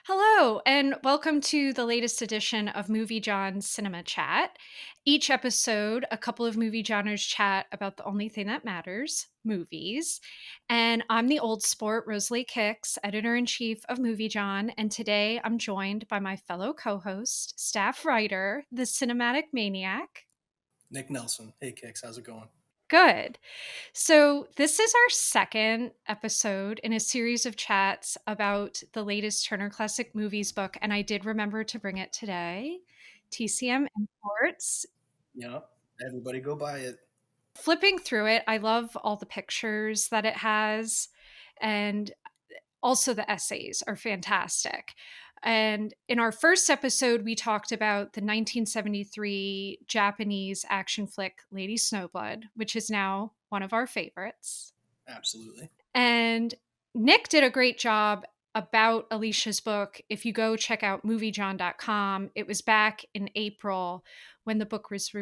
Hello, and welcome to the latest edition of MovieJawn Cinema Chat. Each episode, a couple of movie genres chat about the only thing that matters, movies. And I'm the old sport, Rosalie Kicks, editor-in-chief of MovieJawn, and today I'm joined by my fellow co-host, staff writer, the cinematic maniac. Nick Nelson. Hey, Kicks, how's it going? Good. So, this is our second episode in a series of chats about the latest Turner Classic Movies book, and I did remember to bring it today. TCM Imports. Yep. Everybody go buy it. Flipping through it, I love all the pictures that it has, and also the essays are fantastic. And in our first episode, we talked about the 1973 Japanese action flick Lady Snowblood, which is now one of our favorites. Absolutely. And Nikk did a great job about Alicia's book. If you go check out MovieJawn.com, it was back in April when the book was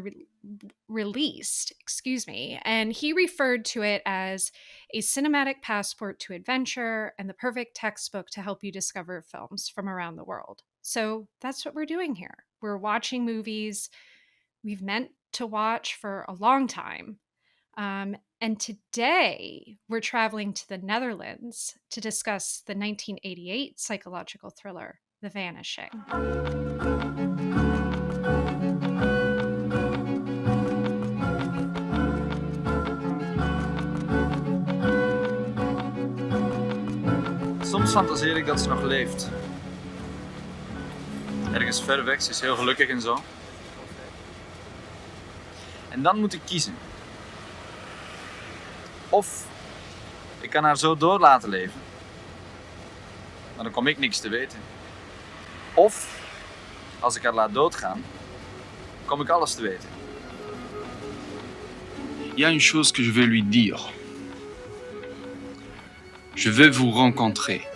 released, and he referred to it as a cinematic passport to adventure and the perfect textbook to help you discover films from around the world. So that's what we're doing here. We're watching movies we've meant to watch for a long time. And today we're traveling to the Netherlands to discuss the 1988 psychological thriller, The Vanishing. Soms fantaseer ik dat ze nog leeft. Ergens ver weg, ze is heel gelukkig en zo. En dan moet ik kiezen. Of ik kan haar zo door laten leven. Maar dan kom ik niks te weten. Of als ik haar laat doodgaan, kom ik alles te weten. Il y a une chose que je veux lui dire. Je veux vous rencontrer.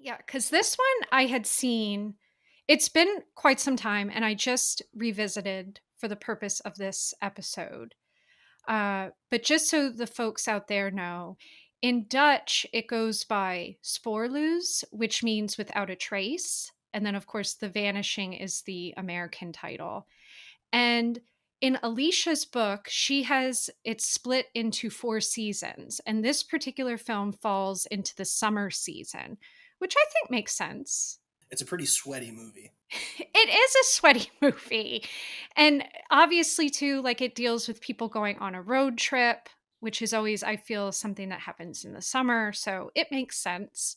Yeah, because this one I had seen, it's been quite some time, and I just revisited for the purpose of this episode. But just so the folks out there know, in Dutch, it goes by spoorloos, which means without a trace. And then, of course, The Vanishing is the American title. And in Alicia's book, she has it split into 4 seasons. And this particular film falls into the summer season, which I think makes sense. It's a pretty sweaty movie. It is a sweaty movie. And obviously, too, like it deals with people going on a road trip, which is always, I feel, something that happens in the summer. So it makes sense.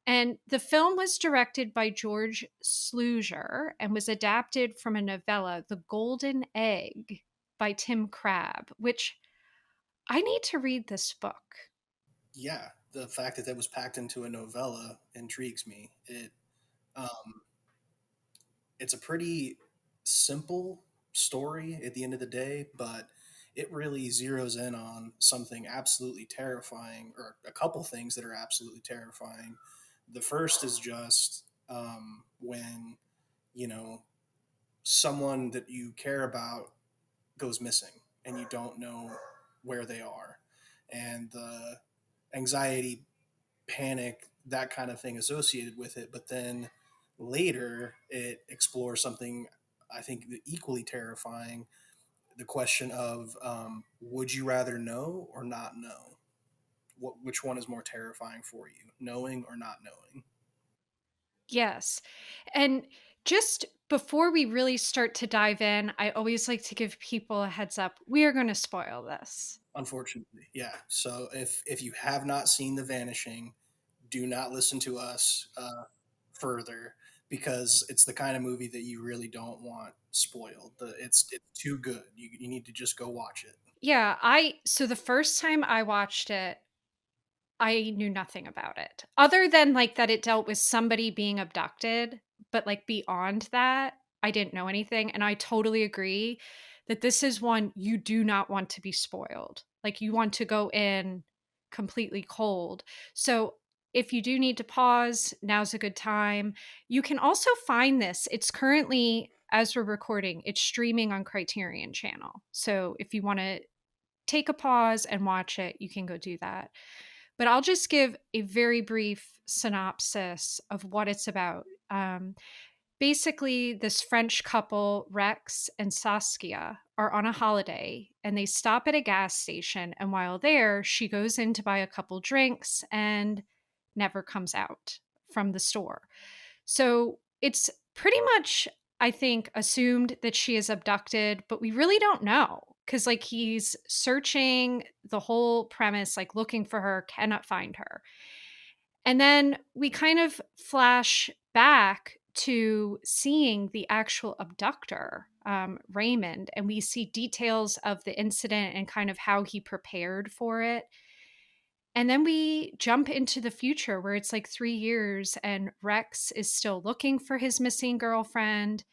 And the film was directed by George Sluizer and was adapted from a novella, The Golden Egg by Tim Crabb, which I need to read this book. Yeah, the fact that was packed into a novella intrigues me. It's a pretty simple story at the end of the day, but it really zeroes in on something absolutely terrifying, or a couple things that are absolutely terrifying. The first is just when, someone that you care about goes missing and you don't know where they are. And the anxiety, panic, that kind of thing associated with it. But then later it explores something I think equally terrifying, the question of would you rather know or not know? Which one is more terrifying for you, knowing or not knowing? Yes. And just before we really start to dive in, I always like to give people a heads up. We are going to spoil this. Unfortunately, yeah. So if you have not seen The Vanishing, do not listen to us further, because it's the kind of movie that you really don't want spoiled. It's too good. You need to just go watch it. Yeah, so the first time I watched it, I knew nothing about it. Other than like that it dealt with somebody being abducted, but like beyond that, I didn't know anything, and I totally agree that this is one you do not want to be spoiled. Like you want to go in completely cold. So if you do need to pause, now's a good time. You can also find this. It's currently, as we're recording, it's streaming on Criterion Channel. So if you want to take a pause and watch it, you can go do that. But I'll just give a very brief synopsis of what it's about. Basically, this French couple, Rex and Saskia, are on a holiday and they stop at a gas station. And while there, she goes in to buy a couple drinks and never comes out from the store. So it's pretty much, I think, assumed that she is abducted, but we really don't know because, like, he's searching the whole premise, like, looking for her, cannot find her. And then we kind of flash back to seeing the actual abductor, Raymond, and we see details of the incident and kind of how he prepared for it. And then we jump into the future where it's like 3 years and Rex is still looking for his missing girlfriend.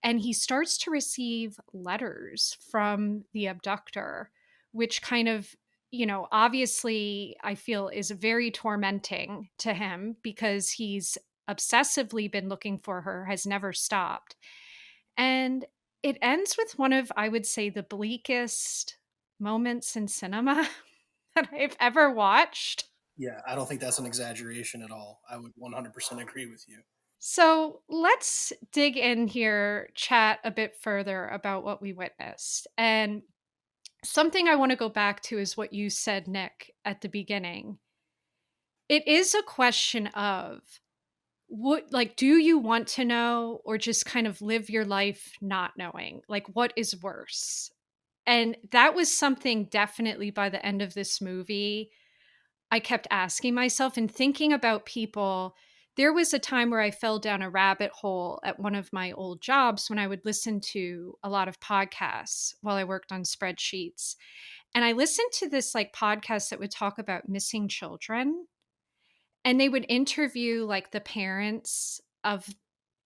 And he starts to receive letters from the abductor, which kind of, obviously I feel is very tormenting to him because he's obsessively been looking for her, has never stopped. And it ends with one of, I would say, the bleakest moments in cinema that I've ever watched. Yeah, I don't think that's an exaggeration at all. I would 100% agree with you. So let's dig in here, chat a bit further about what we witnessed. And something I want to go back to is what you said, Nikk, at the beginning. It is a question of what, like, do you want to know or just kind of live your life not knowing? Like, what is worse? And that was something definitely by the end of this movie I kept asking myself and thinking about people. There was a time where I fell down a rabbit hole at one of my old jobs when I would listen to a lot of podcasts while I worked on spreadsheets. And I listened to this like podcast that would talk about missing children, and they would interview like the parents of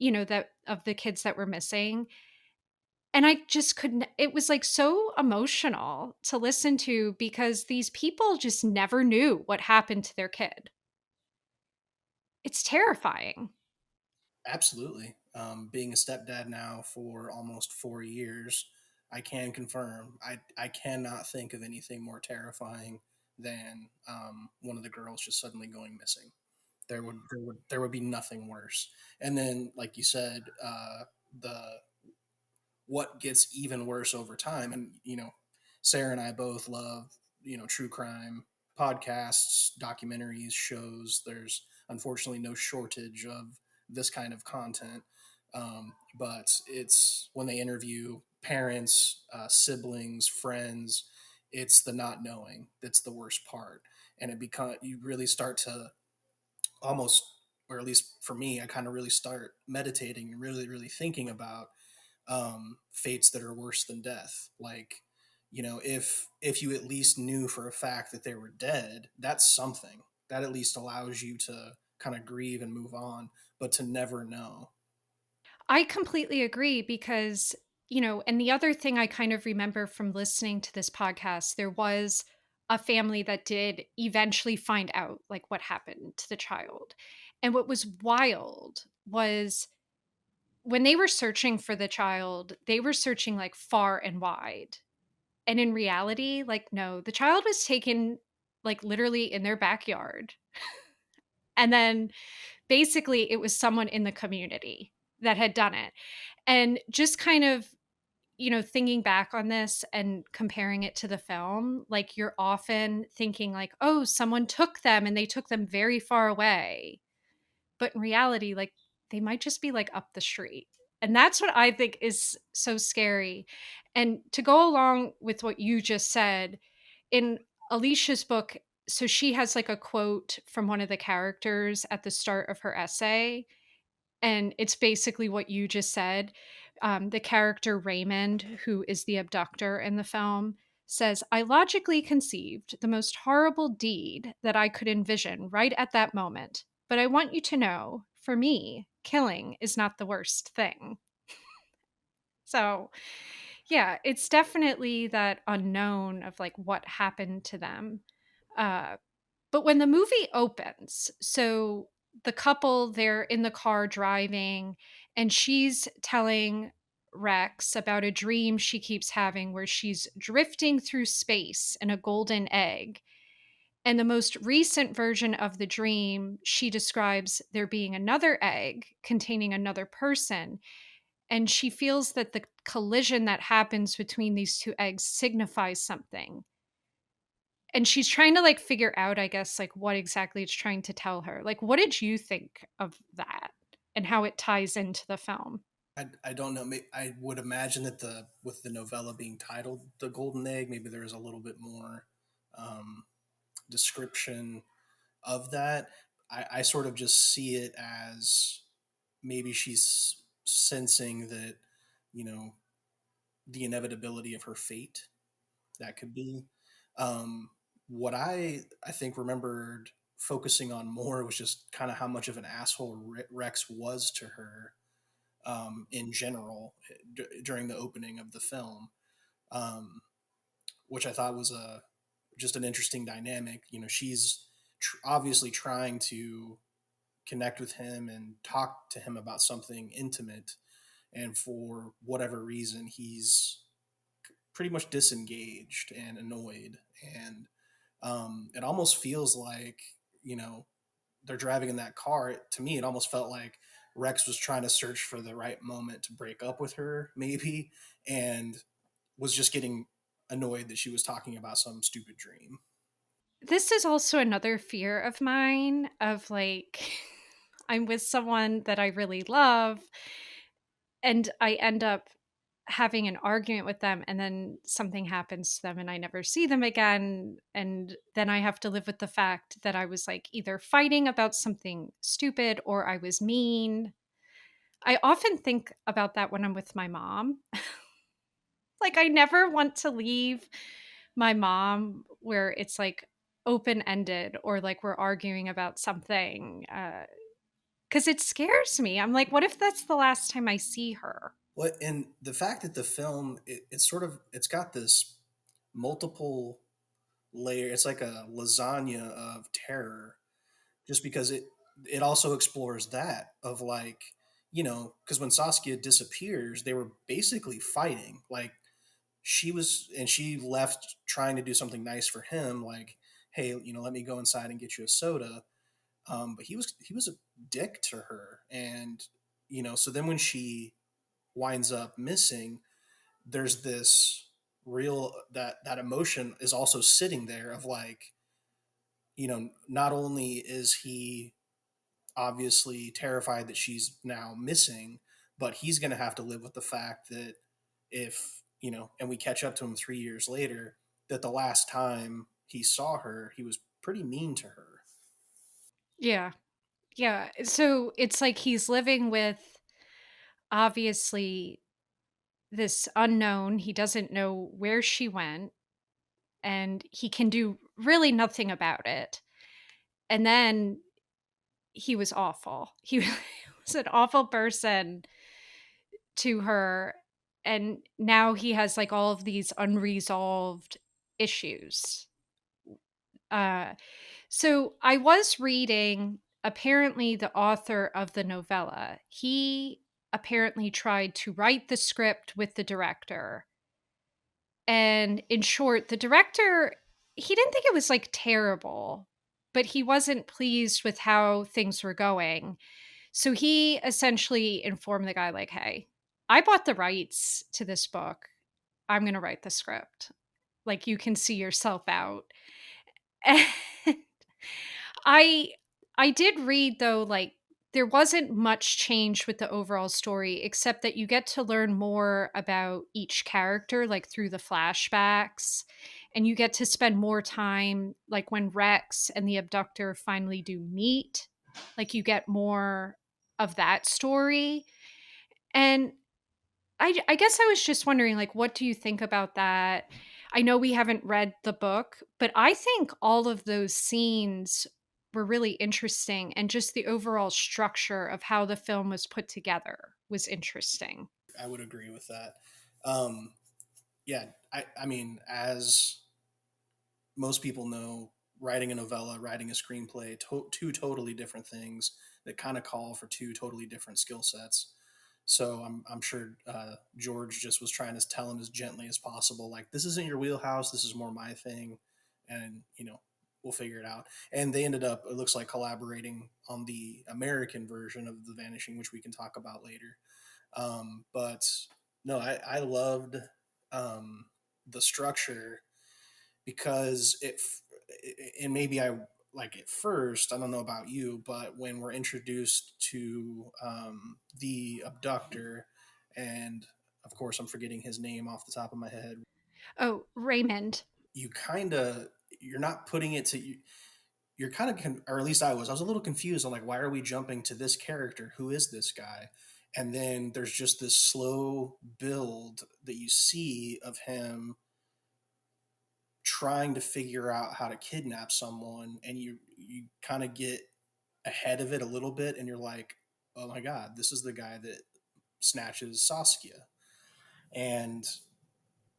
that of the kids that were missing. And I just couldn't, it was like so emotional to listen to because these people just never knew what happened to their kid. It's terrifying. Absolutely. Being a stepdad now for almost 4 years, I can confirm I cannot think of anything more terrifying than one of the girls just suddenly going missing. There would be nothing worse. And then, like you said, the what gets even worse over time. And Sarah and I both love true crime podcasts, documentaries, shows. There's unfortunately no shortage of this kind of content. But it's when they interview parents, siblings, friends, it's the not knowing that's the worst part. And you really start to almost, or at least for me, I kind of really start meditating and really really thinking about fates that are worse than death. Like, if you at least knew for a fact that they were dead, that's something that at least allows you to kind of grieve and move on. But to never know. I completely agree because, and the other thing I kind of remember from listening to this podcast, there was a family that did eventually find out like what happened to the child. And what was wild was when they were searching for the child, they were searching like far and wide. And in reality, like, no, the child was taken like literally in their backyard. And then basically it was someone in the community that had done it. And just kind of, thinking back on this and comparing it to the film, like you're often thinking like, oh, someone took them and they took them very far away. But in reality, like they might just be like up the street. And that's what I think is so scary. And to go along with what you just said, in Alicia's book, so she has like a quote from one of the characters at the start of her essay. And it's basically what you just said. The character Raymond, who is the abductor in the film, says, I logically conceived the most horrible deed that I could envision right at that moment. But I want you to know, for me, killing is not the worst thing. So, yeah, it's definitely that unknown of like what happened to them. Uh, but when the movie opens, so the couple, they're in the car driving, and she's telling Rex about a dream she keeps having where she's drifting through space in a golden egg. And the most recent version of the dream, she describes there being another egg containing another person. And she feels that the collision that happens between these two eggs signifies something. And she's trying to like figure out, I guess, like what exactly it's trying to tell her. Like, what did you think of that and how it ties into the film? I don't know. I would imagine that the with the novella being titled "The Golden Egg," maybe there's a little bit more um, description of that. I sort of just see it as maybe she's sensing that, you know, the inevitability of her fate. That could be. What I think remembered focusing on more was just kind of how much of an asshole Rex was to her in general during the opening of the film, um, which I thought was a just an interesting dynamic. You know, she's obviously trying to connect with him and talk to him about something intimate, and for whatever reason, he's pretty much disengaged and annoyed, and it almost feels like, you know, they're driving in that car. To me, it almost felt like Rex was trying to search for the right moment to break up with her, maybe, and was just getting annoyed that she was talking about some stupid dream. This is also another fear of mine of like I'm with someone that I really love and I end up having an argument with them and then something happens to them and I never see them again, and then I have to live with the fact that I was like either fighting about something stupid or I was mean. I often think about that when I'm with my mom. Like I never want to leave my mom where it's like open ended or like we're arguing about something, cuz it scares me. I'm like, what if that's the last time I see her? What and the fact that the film it's sort of it's got this multiple layer. It's like a lasagna of terror, just because it also explores that of like, you know, because when Saskia disappears, they were basically fighting. Like she left trying to do something nice for him, like, hey, you know, let me go inside and get you a soda. But he was a dick to her, and you know, so then when she winds up missing, there's this real that emotion is also sitting there of like, you know, not only is he obviously terrified that she's now missing, but he's going to have to live with the fact that if, you know, and we catch up to him 3 years later, that the last time he saw her, he was pretty mean to her. Yeah. Yeah. So it's like he's living with obviously this unknown. He doesn't know where she went and he can do really nothing about it. And then he was awful. He was an awful person to her. And now he has like all of these unresolved issues. Uh, so I was reading, apparently, the author of the novella. He apparently tried to write the script with the director. And in short, the director, he didn't think it was like terrible, but he wasn't pleased with how things were going. So he essentially informed the guy, like, hey, I bought the rights to this book. I'm going to write the script. Like, you can see yourself out. And I I did read though, like there wasn't much change with the overall story except that you get to learn more about each character like through the flashbacks, and you get to spend more time like when Rex and the abductor finally do meet, like you get more of that story. And I guess I was just wondering, like, what do you think about that? I know we haven't read the book, but I think all of those scenes were really interesting, and just the overall structure of how the film was put together was interesting. I would agree with that. Um, yeah, I mean, as most people know, writing a novella, writing a screenplay, two totally different things that kind of call for two totally different skill sets. So I'm sure George just was trying to tell him as gently as possible, like, this isn't your wheelhouse. This is more my thing, and we'll figure it out. And they ended up, it looks like, collaborating on the American version of The Vanishing, which we can talk about later. But no, I loved um, the structure because and maybe I like at first, I don't know about you, but when we're introduced to the abductor, and of course I'm forgetting his name off the top of my head, Oh, Raymond. you kind of, you're not putting it to you. You're kind of, or at least I was a little confused on, like, why are we jumping to this character? Who is this guy? And then there's just this slow build that you see of him trying to figure out how to kidnap someone, and you kind of get ahead of it a little bit, and you're like, oh my god, this is the guy that snatches Saskia. And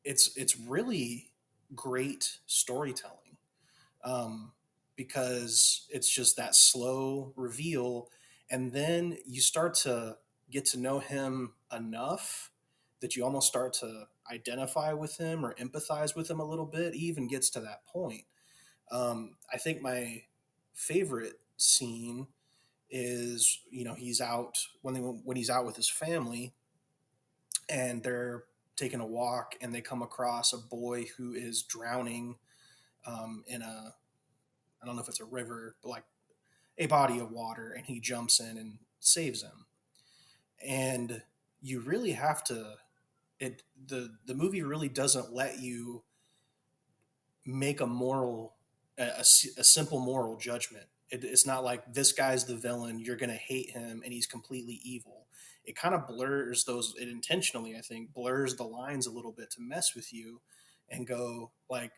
it's really great storytelling, um, because it's just that slow reveal, and then you start to get to know him enough that you almost start to identify with him or empathize with him a little bit. He even gets to that point. I think my favorite scene is, he's out when he's out with his family, and they're taking a walk, and they come across a boy who is drowning in a, I don't know if it's a river, but like a body of water, and he jumps in and saves him. And you really have to, the movie really doesn't let you make a simple moral judgment. It's not like, this guy's the villain, you're going to hate him and he's completely evil. It kind of blurs those, it intentionally, I think, blurs the lines a little bit to mess with you and go like,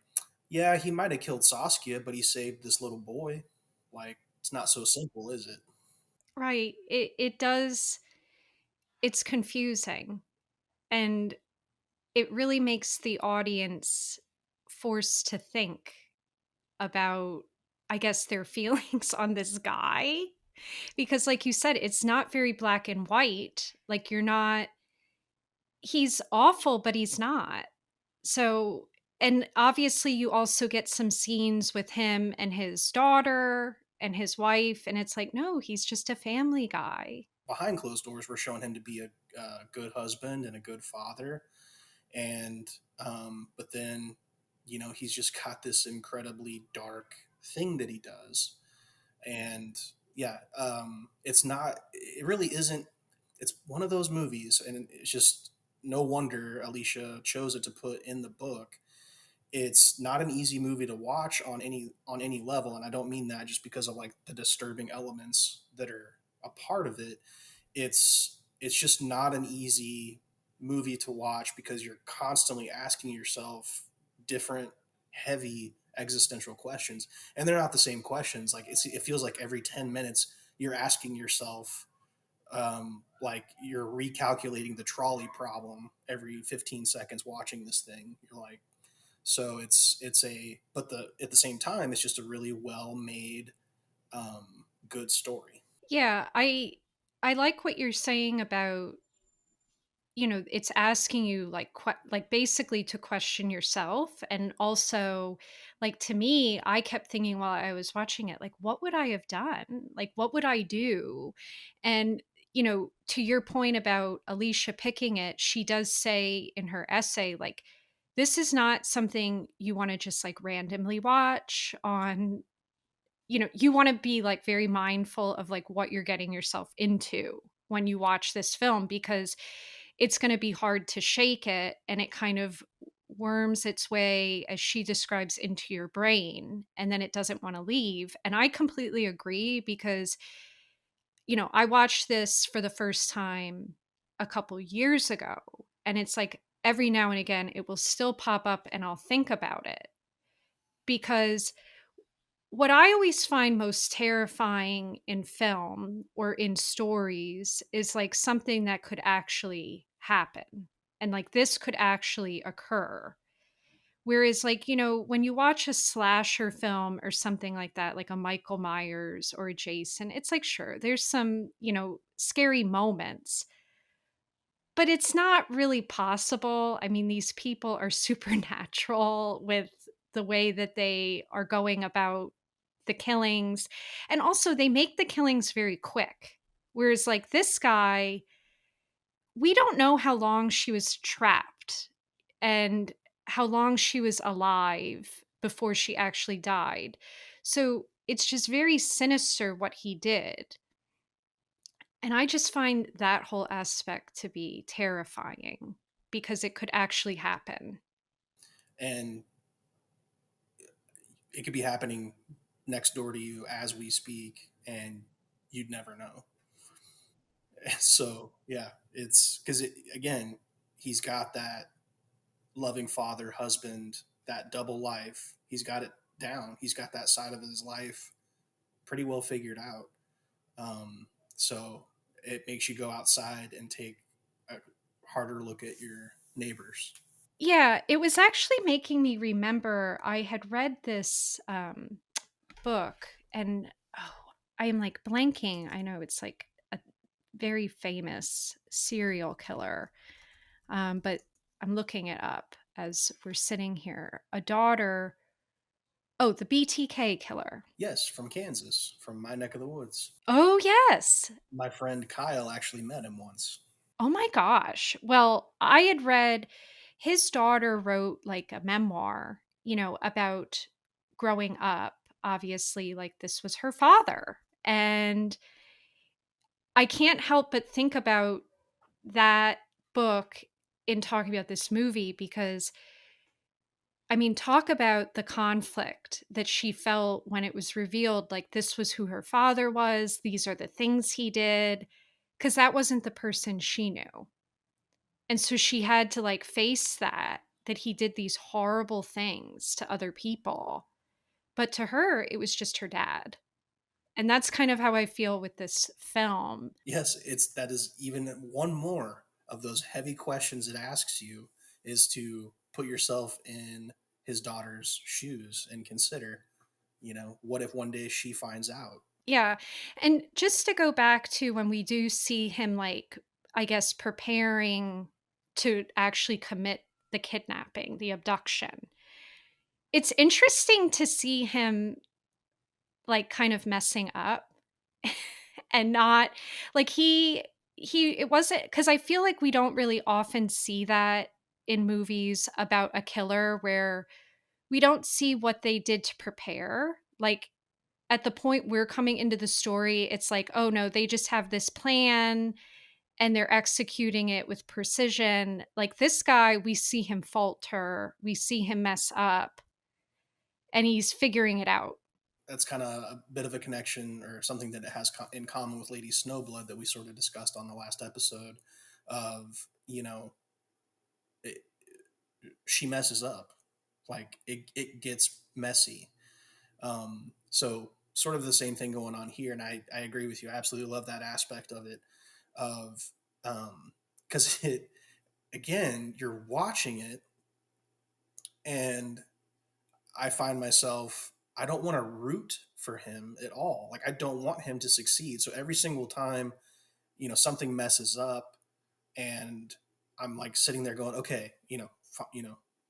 yeah, he might have killed Saskia, but he saved this little boy. Like, it's not so simple, is it? Right. It does, it's confusing, and it really makes the audience forced to think about, I guess, their feelings on this guy, because like you said, it's not very black and white. Like, you're not, he's awful, but he's not. So, and obviously you also get some scenes with him and his daughter and his wife, and it's like, no, he's just a family guy. Behind closed doors, we're showing him to be a good husband and a good father, and but then, he's just got this incredibly dark thing that he does. And yeah, it's not, it really isn't, it's one of those movies, and it's just no wonder Alicia chose it to put in the book. It's not an easy movie to watch on any level, and I don't mean that just because of like the disturbing elements that are a part of it. It's just not an easy movie to watch because you're constantly asking yourself different heavy existential questions, and they're not the same questions. Like, it feels like every 10 minutes you're asking yourself, like you're recalculating the trolley problem every 15 seconds watching this thing. You're like, so it's a, but the at the same time, it's just a really well made, good story. Yeah, I like what you're saying about, it's asking you, like, like, basically to question yourself. And also, like, to me, I kept thinking while I was watching it, like, what would I have done? Like, what would I do? And to your point about Alicia picking it, she does say in her essay, like, this is not something you want to just like randomly watch on, you want to be like very mindful of like what you're getting yourself into when you watch this film, because it's going to be hard to shake it, and it kind of worms its way, as she describes, into your brain, and then it doesn't want to leave. And I completely agree, because I watched this for the first time a couple years ago, and it's like every now and again it will still pop up and I'll think about it. Because what I always find most terrifying in film or in stories is like something that could actually happen. And like this could actually occur. Whereas, like, when you watch a slasher film or something like that, like a Michael Myers or a Jason, it's like, sure, there's some, scary moments, but it's not really possible. I mean, these people are supernatural with the way that they are going about the killings. And also, they make the killings very quick. Whereas, like, this guy, we don't know how long she was trapped and how long she was alive before she actually died. So it's just very sinister what he did. And I just find that whole aspect to be terrifying because it could actually happen. And it could be happening next door to you as we speak, and you'd never know. So yeah, it's because again, he's got that loving father, husband, that double life. He's got it down. He's got that side of his life pretty well figured out. So it makes you go outside and take a harder look at your neighbors. Yeah, it was actually making me remember I had read this book, and oh, I am like blanking. I know it's like a very famous serial killer, but I'm looking it up as we're sitting here. A daughter. Oh, the BTK killer. Yes, from Kansas, from my neck of the woods. Oh, yes. My friend Kyle actually met him once. Oh my gosh. Well, I had read his daughter wrote like a memoir, about growing up. Obviously, like this was her father. And I can't help but think about that book in talking about this movie because I mean, talk about the conflict that she felt when it was revealed like this was who her father was, these are the things he did, because that wasn't the person she knew. And so she had to like face that he did these horrible things to other people. But to her, it was just her dad. And that's kind of how I feel with this film. Yes, it's that is even one more of those heavy questions it asks you is to put yourself in his daughter's shoes and consider, what if one day she finds out? Yeah. And just to go back to when we do see him, like, I guess, preparing to actually commit the kidnapping, the abduction, it's interesting to see him, like, kind of messing up and not like it wasn't because I feel like we don't really often see that in movies about a killer where we don't see what they did to prepare. Like, at the point we're coming into the story, it's like, oh no, they just have this plan and they're executing it with precision. Like this guy, we see him falter, we see him mess up, and he's figuring it out. That's kind of a bit of a connection or something that it has in common with Lady Snowblood that we sort of discussed on the last episode of, it, she messes up. Like it gets messy. So sort of the same thing going on here. And I agree with you. I absolutely love that aspect of it of, cause it, again, you're watching it and I find myself, I don't want to root for him at all. Like I don't want him to succeed. So every single time, something messes up and I'm like sitting there going, okay,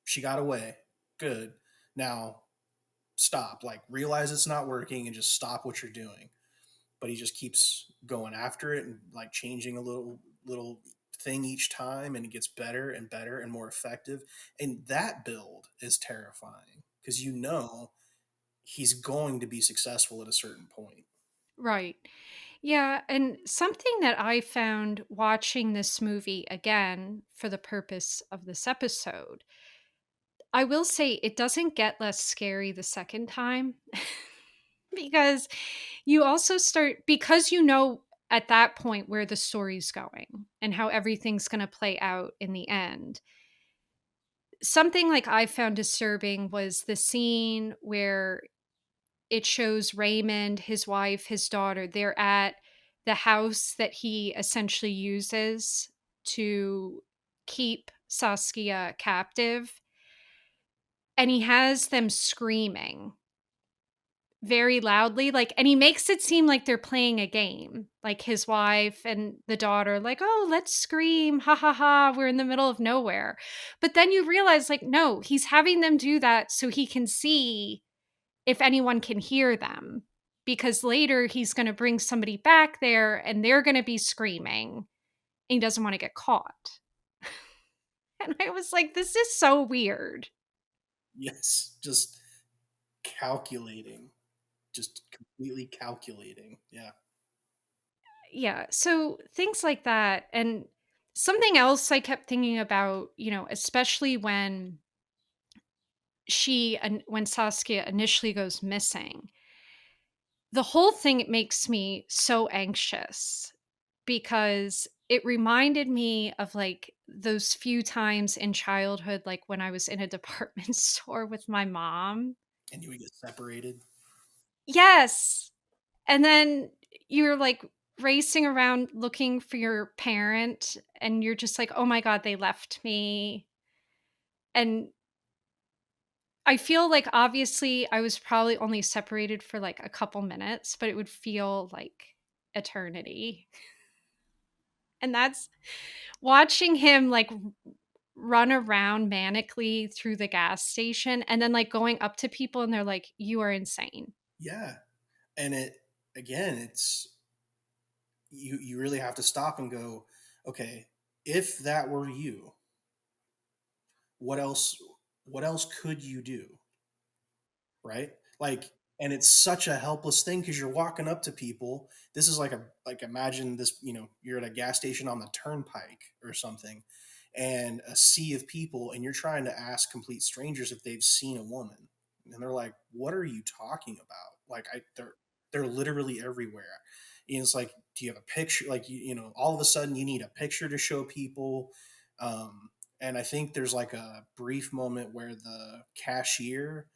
she got away. Good. Now stop, like realize it's not working and just stop what you're doing. But he just keeps going after it and like changing a little thing each time, and it gets better and better and more effective. And that build is terrifying because he's going to be successful at a certain point. Right. Yeah. And something that I found watching this movie again for the purpose of this episode, I will say it doesn't get less scary the second time because you also start, because at that point where the story's going and how everything's going to play out in the end. Something like I found disturbing was the scene where it shows Raymond, his wife, his daughter, they're at the house that he essentially uses to keep Saskia captive. And he has them screaming very loudly, like, and he makes it seem like they're playing a game, like his wife and the daughter, like, oh, let's scream, ha ha ha, we're in the middle of nowhere. But then you realize, like, no, he's having them do that so he can see if anyone can hear them, because later he's going to bring somebody back there and they're going to be screaming and he doesn't want to get caught. And I was like, this is so weird. Yes, just calculating, just completely calculating. Yeah. Yeah, so things like that. And something else I kept thinking about, especially when Saskia initially goes missing, the whole thing, it makes me so anxious because it reminded me of like those few times in childhood, like when I was in a department store with my mom. And you would get separated. Yes. And then you're like racing around looking for your parent and you're just like, "Oh my god, they left me." And I feel like obviously I was probably only separated for like a couple minutes, but it would feel like eternity. And that's watching him like run around manically through the gas station and then like going up to people and they're like, "You are insane." Yeah. And it, again, it's, you really have to stop and go, okay, if that were you, what else, what else could you do? Right? Like, and it's such a helpless thing because you're walking up to people. This is like imagine this, you're at a gas station on the turnpike or something, and a sea of people, and you're trying to ask complete strangers if they've seen a woman, and they're like, "What are you talking about?" Like, they're literally everywhere. And it's like, do you have a picture? Like, all of a sudden you need a picture to show people. And I think there's like a brief moment where the cashier,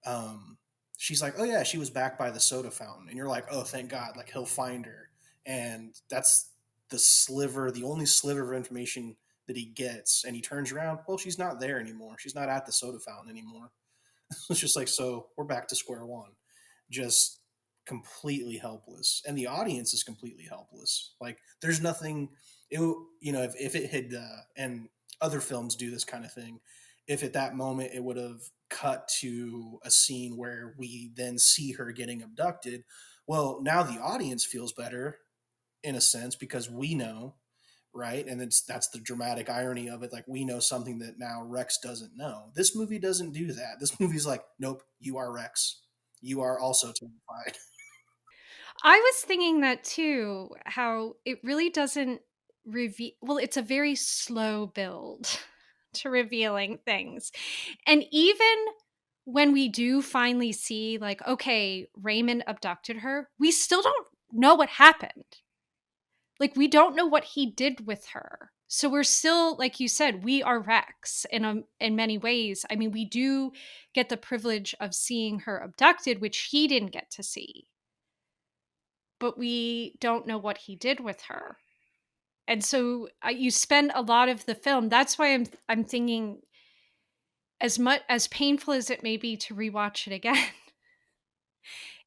um, she's like, "Oh yeah, she was back by the soda fountain," and you're like, "Oh, thank God! Like he'll find her." And that's the only sliver of information that he gets. And he turns around. Well, she's not there anymore. She's not at the soda fountain anymore. It's just like, so we're back to square one, just completely helpless, and the audience is completely helpless. Like there's nothing. If it had, and other films do this kind of thing, if at that moment it would have cut to a scene where we then see her getting abducted, well, now the audience feels better in a sense because we know, right? And that's the dramatic irony of it. Like we know something that now Rex doesn't know. This movie doesn't do that. This movie's like, nope, you are Rex. You are also terrified. I was thinking that too, how it really doesn't reveal, well, it's a very slow build to revealing things. And even when we do finally see, like, okay, Raymond abducted her, we still don't know what happened. Like, we don't know what he did with her. So we're still, like you said, we are Rex in many ways. I mean, we do get the privilege of seeing her abducted, which he didn't get to see, but we don't know what he did with her. And so you spend a lot of the film. That's why I'm thinking, as much as painful as it may be to rewatch it again,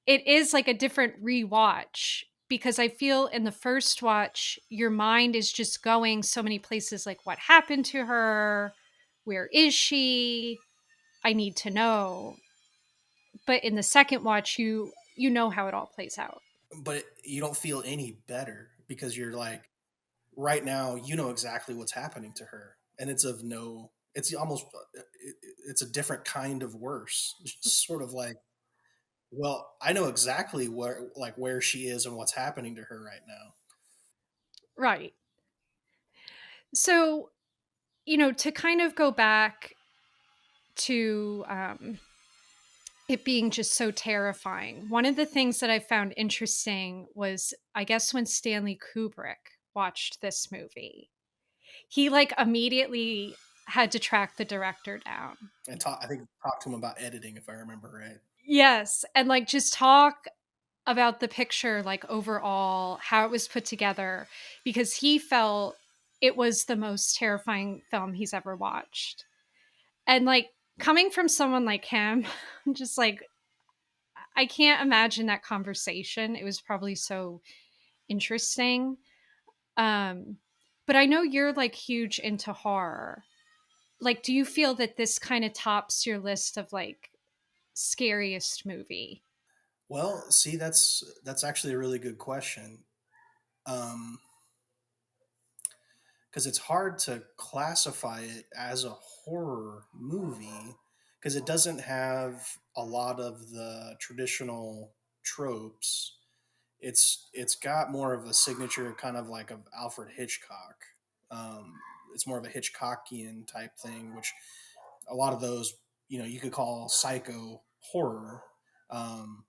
it is like a different rewatch because I feel in the first watch your mind is just going so many places, like what happened to her, where is she, I need to know. But in the second watch you know how it all plays out. But you don't feel any better because you're like, right now, you know exactly what's happening to her. And it's of no, it's almost, it's a different kind of worse. It's just sort of like, well, I know exactly where she is and what's happening to her right now. Right. So, to kind of go back to it being just so terrifying. One of the things that I found interesting was, I guess, when Stanley Kubrick watched this movie, he like immediately had to track the director down. And I think talk to him about editing, if I remember right. Yes, and like just talk about the picture, like overall, how it was put together, because he felt it was the most terrifying film he's ever watched. And like coming from someone like him, just like I can't imagine that conversation. It was probably so interesting. Um, but I know you're like huge into horror. Like, do you feel that this kind of tops your list of like scariest movie? Well, see, that's actually a really good question. Um, because it's hard to classify it as a horror movie because it doesn't have a lot of the traditional tropes. It's got more of a signature kind of like of Alfred Hitchcock. Um, it's more of a Hitchcockian type thing, which a lot of those, you could call psycho horror. Um,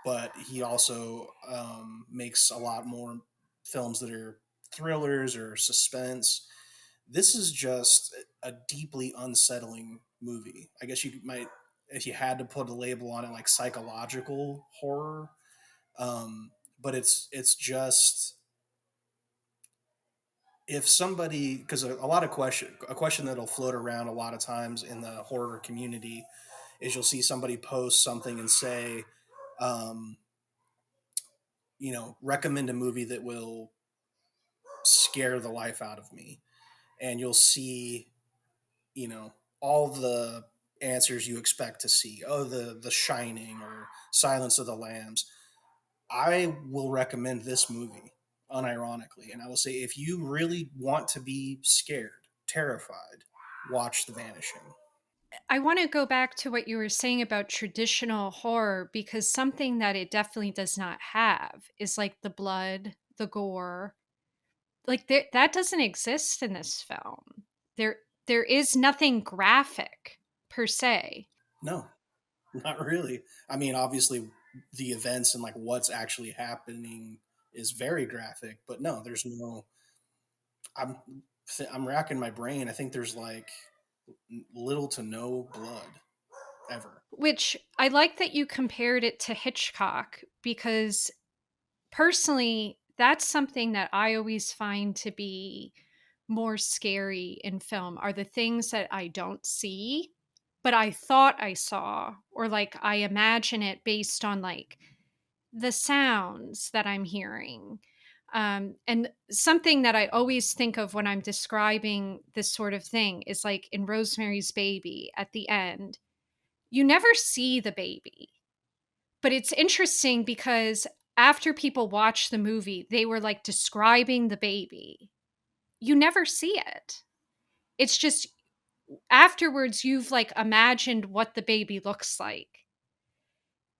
but he also makes a lot more films that are thrillers or suspense. This is just a deeply unsettling movie. I guess you might, if you had to put a label on it, like psychological horror. But it's just, if somebody, because a question that'll float around a lot of times in the horror community is you'll see somebody post something and say, um, recommend a movie that will scare the life out of me, and you'll see, all the answers you expect to see. Oh, the Shining or Silence of the Lambs. I will recommend this movie unironically, and I will say, if you really want to be scared, terrified, watch The Vanishing. I want to go back to what you were saying about traditional horror, because something that it definitely does not have is like the blood, the gore. Like that doesn't exist in this film. There is nothing graphic per se. No, not really. I mean, obviously, the events and like what's actually happening is very graphic, but no, there's no. I'm I'm racking my brain. I think there's like little to no blood ever. Which I like that you compared it to Hitchcock, because personally, that's something that I always find to be more scary in film, are the things that I don't see, but I thought I saw, or like I imagine it based on like the sounds that I'm hearing. And something that I always think of when I'm describing this sort of thing is like in Rosemary's Baby at the end, you never see the baby. But it's interesting because after people watch the movie, they were like describing the baby. You never see it. It's just afterwards you've like imagined what the baby looks like,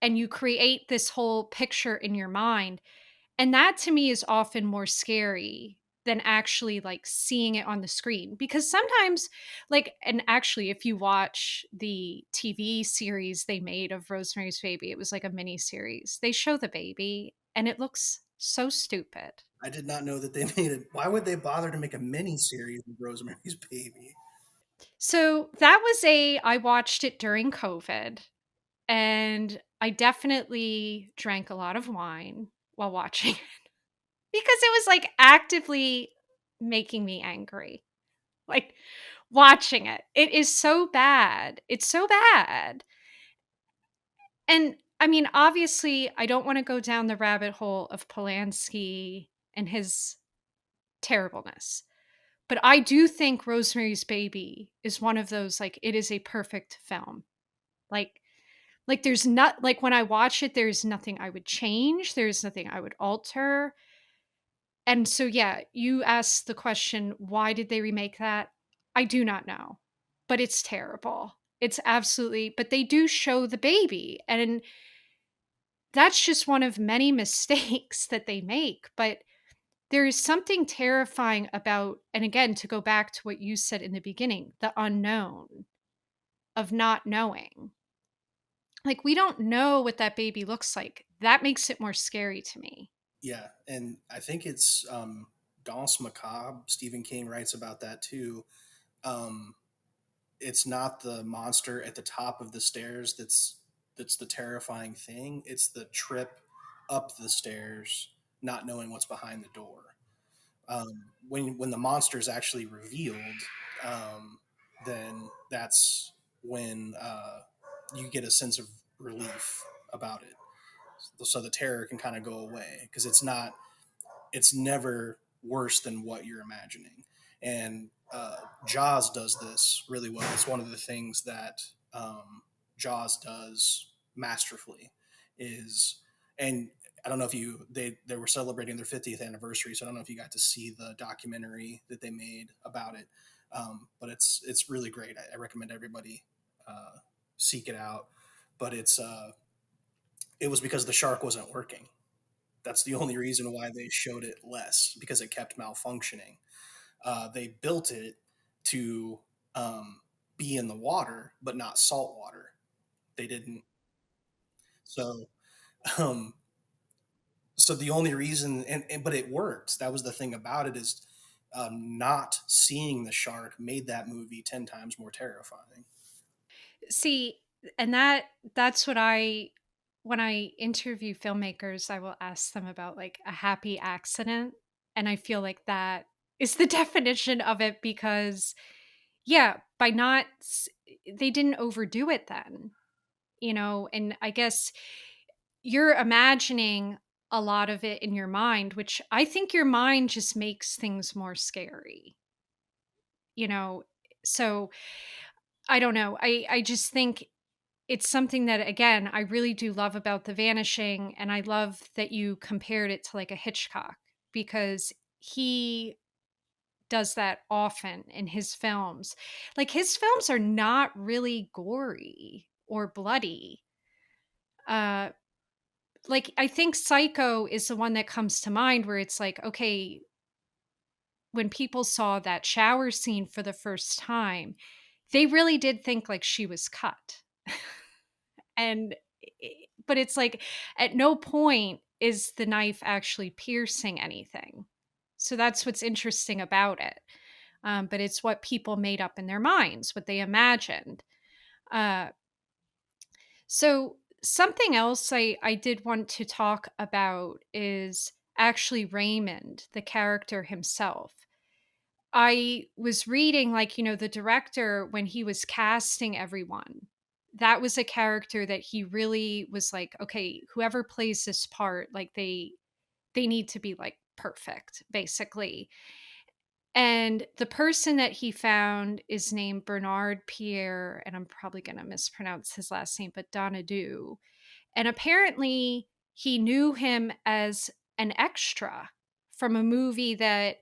and you create this whole picture in your mind. And that to me is often more scary than actually like seeing it on the screen, because sometimes like, and actually if you watch the TV series they made of Rosemary's Baby, it was like a mini series, they show the baby and it looks so stupid. I did not know that they made it. Why would they bother to make a mini series of Rosemary's Baby? So that was I watched it during COVID, and I definitely drank a lot of wine while watching it because it was like actively making me angry. Like watching it. It is so bad. It's so bad. And I mean, obviously, I don't want to go down the rabbit hole of Polanski and his terribleness. But I do think Rosemary's Baby is one of those, like, it is a perfect film. Like there's not, like, when I watch it, there's nothing I would change, there's nothing I would alter. And so yeah, you asked the question, why did they remake that? I do not know. But it's terrible. It's absolutely, but they do show the baby, and that's just one of many mistakes that they make. But there is something terrifying about, and again, to go back to what you said in the beginning, the unknown, of not knowing. Like, we don't know what that baby looks like. That makes it more scary to me. Yeah, and I think it's Danse Macabre. Stephen King writes about that too. Um, it's not the monster at the top of the stairs that's the terrifying thing. It's the trip up the stairs, not knowing what's behind the door. When the monster is actually revealed, um, then that's when you get a sense of relief about it. So the terror can kind of go away because it's never worse than what you're imagining. And Jaws does this really well. It's one of the things that Jaws does masterfully. Is and I don't know if they were celebrating their 50th anniversary, so I don't know if you got to see the documentary that they made about it. But it's really great. I recommend everybody seek it out. But it was because the shark wasn't working. That's the only reason why they showed it less, because it kept malfunctioning. They built it to um, be in the water, but not salt water. They didn't. So, um, so the only reason, but it worked. That was the thing about it is not seeing the shark made that movie 10 times more terrifying. See, and that's what when I interview filmmakers, I will ask them about like a happy accident, and I feel like that is the definition of it because yeah, by not they didn't overdo it then, you know, and I guess you're imagining a lot of it in your mind, which I think your mind just makes things more scary, you know. So I don't know. I just think it's something that again I really do love about The Vanishing, and I love that you compared it to like a Hitchcock because he does that often in his films. Like his films are not really gory or bloody. Uh like I think Psycho is the one that comes to mind where it's like okay, when people saw that shower scene for the first time, they really did think like she was cut. And but it's like at no point is the knife actually piercing anything. So that's what's interesting about it. But it's what people made up in their minds, what they imagined. Uh, so something else I did want to talk about is actually Raymond, the character himself. I was reading, like, you know, the director, when he was casting everyone, that was a character that he really was like, okay, whoever plays this part, like they need to be like perfect, basically. And the person that he found is named Bernard Pierre, and I'm probably going to mispronounce his last name, but Donadieu. And apparently he knew him as an extra from a movie that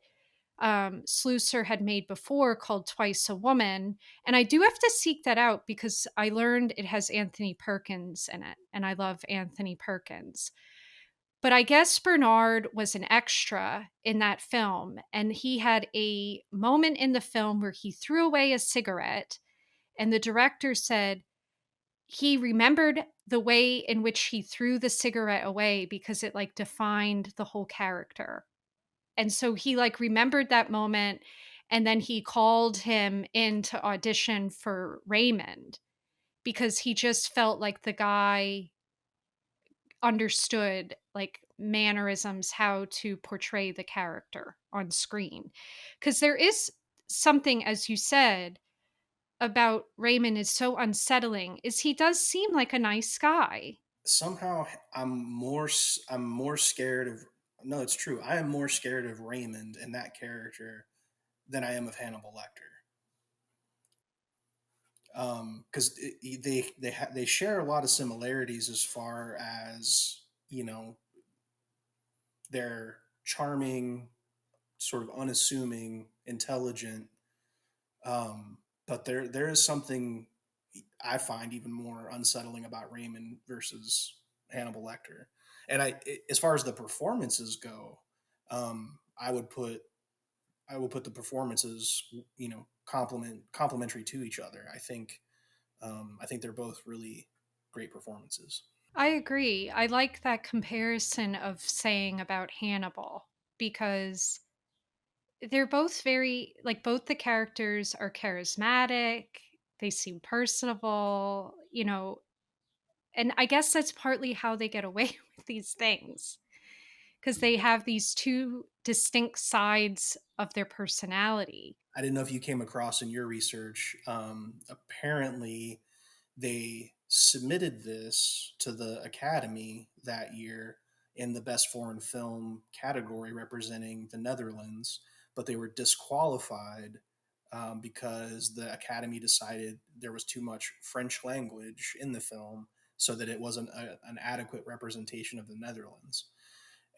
Slusser had made before called Twice a Woman. And I do have to seek that out because I learned it has Anthony Perkins in it, and I love Anthony Perkins. But I guess Bernard was an extra in that film, and he had a moment in the film where he threw away a cigarette, and the director said he remembered the way in which he threw the cigarette away because it like defined the whole character. And so he like remembered that moment, and then he called him in to audition for Raymond because he just felt like the guy understood like mannerisms, how to portray the character on screen. Because there is something, as you said, about Raymond is so unsettling is he does seem like a nice guy. Somehow, I'm more scared of. No, it's true. I am more scared of Raymond and that character than I am of Hannibal Lecter. Because they share a lot of similarities as far as they're charming, sort of unassuming, intelligent. But there is something I find even more unsettling about Raymond versus Hannibal Lecter. And as far as the performances go, I would put the performances, complementary to each other. I think they're both really great performances. I agree. I like that comparison of saying about Hannibal because they're both very, like, both the characters are charismatic, they seem personable, and I guess that's partly how they get away with these things because they have these two distinct sides of their personality. I didn't know if you came across in your research. Apparently, they submitted this to the Academy that year in the Best Foreign Film category representing the Netherlands, but they were disqualified because the Academy decided there was too much French language in the film so that it wasn't an adequate representation of the Netherlands.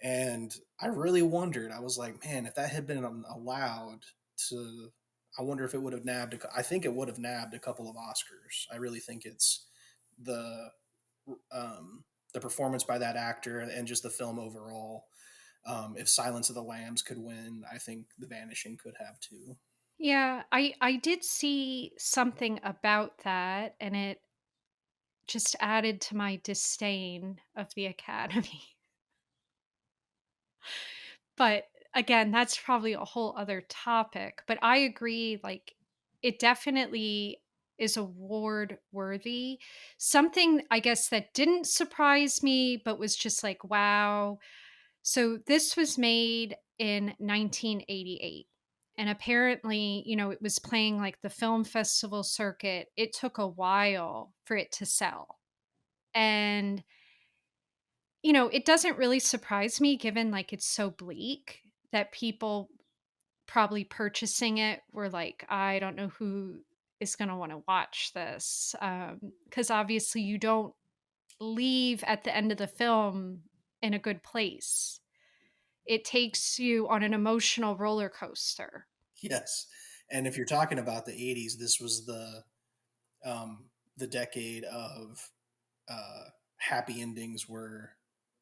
And I really wondered, I was like, man, if that had been allowed to, I wonder if it would have nabbed, I think it would have nabbed a couple of Oscars. I really think it's the, the performance by that actor and just the film overall. If Silence of the Lambs could win, I think The Vanishing could have too. Yeah, I did see something about that, and it just added to my disdain of the Academy. But again, that's probably a whole other topic. But I agree, like, it definitely is award worthy. Something I guess that didn't surprise me, but was just like, wow. So this was made in 1988. And apparently, it was playing like the film festival circuit. It took a while for it to sell. And it doesn't really surprise me given like it's so bleak that people probably purchasing it were like, I don't know who is going to want to watch this. Because obviously you don't leave at the end of the film in a good place. It takes you on an emotional roller coaster. Yes. And if you're talking about the 80s, this was um, the decade of happy endings were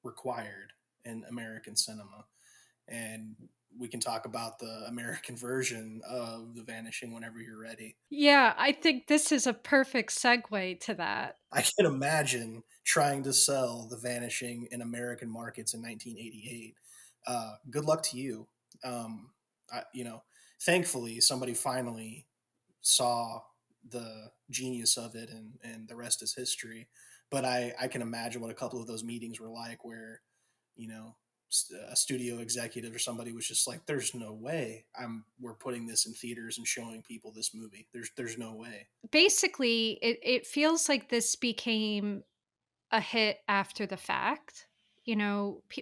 required in American cinema. And we can talk about the American version of The Vanishing whenever you're ready. Yeah, I think this is a perfect segue to that. I can imagine trying to sell The Vanishing in American markets in 1988. Good luck to you. Um, Thankfully, somebody finally saw the genius of it, and the rest is history. But I can imagine what a couple of those meetings were like, where you know a studio executive or somebody was just like, "There's no way we're putting this in theaters and showing people this movie. There's no way." Basically, it feels like this became a hit after the fact,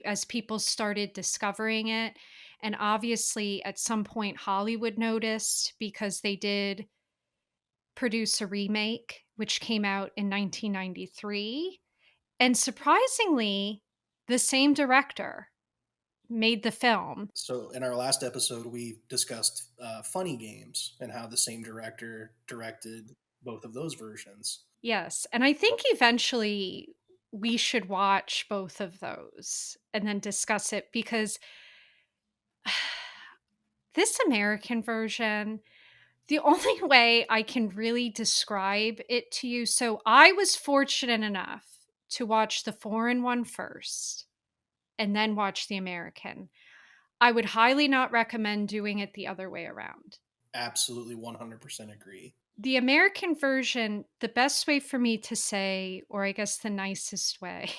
as people started discovering it. And obviously, at some point, Hollywood noticed because they did produce a remake, which came out in 1993. And surprisingly, the same director made the film. So in our last episode, we discussed Funny Games and how the same director directed both of those versions. Yes. And I think eventually we should watch both of those and then discuss it because this American version, the only way I can really describe it to you. So I was fortunate enough to watch the foreign one first and then watch the American. I would highly not recommend doing it the other way around. Absolutely 100% agree. The American version, the best way for me to say, or I guess the nicest way,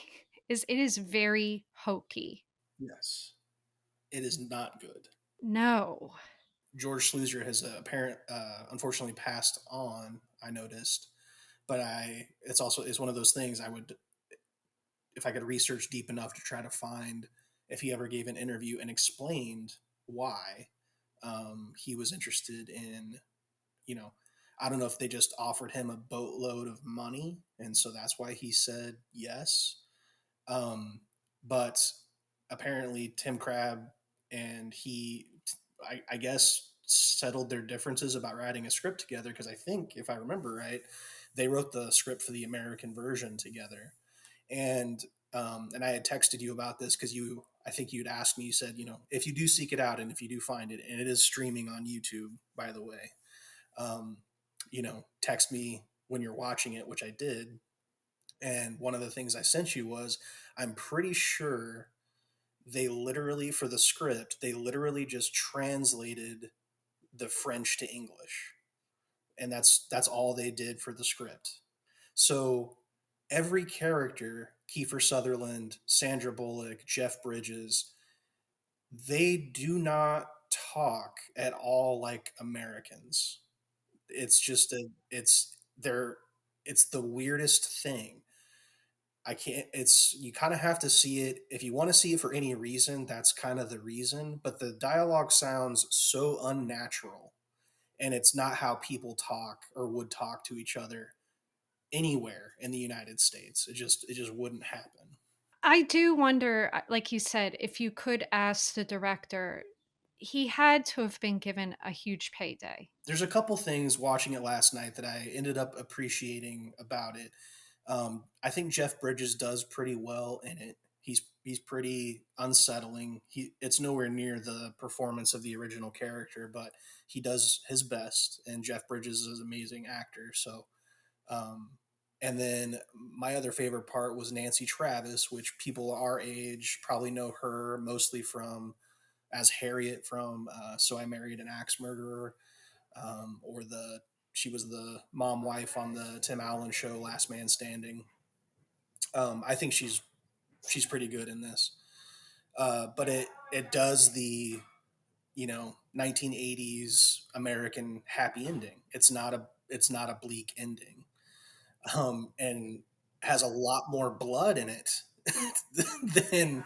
is it is very hokey. Yes, it is not good. No. George Sluizer has unfortunately passed on. I noticed, but it's one of those things I would, if I could research deep enough to try to find if he ever gave an interview and explained why he was interested in, you know, I don't know if they just offered him a boatload of money and so that's why he said yes. Um, but apparently Tim Crabb and I guess, settled their differences about writing a script together because I think, if I remember right, they wrote the script for the American version together. And and I had texted you about this because I think you'd asked me. You said, if you do seek it out and if you do find it, and it is streaming on YouTube, by the way, text me when you're watching it, which I did. And one of the things I sent you was, I'm pretty sure they literally, for the script, they literally just translated the French to English, and that's all they did for the script. So every character, Kiefer Sutherland, Sandra Bullock, Jeff Bridges, they do not talk at all like Americans. It's just a they're it's the weirdest thing. I can't it's you kind of have to see it. If you want to see it for any reason, that's kind of the reason, but the dialogue sounds so unnatural, and it's not how people talk or would talk to each other anywhere in the United States. It just wouldn't happen. I do wonder, like you said, if you could ask the director, he had to have been given a huge payday. There's a couple things watching it last night that I ended up appreciating about it. I think Jeff Bridges does pretty well in it. He's pretty unsettling. It's nowhere near the performance of the original character, but he does his best. And Jeff Bridges is an amazing actor. So, um, and then my other favorite part was Nancy Travis, which people our age probably know her mostly from as Harriet from So I Married an Axe Murderer, or the she was the mom wife on the Tim Allen show Last Man Standing. I think she's pretty good in this, but it does the 1980s American happy ending. It's not a bleak ending, and has a lot more blood in it than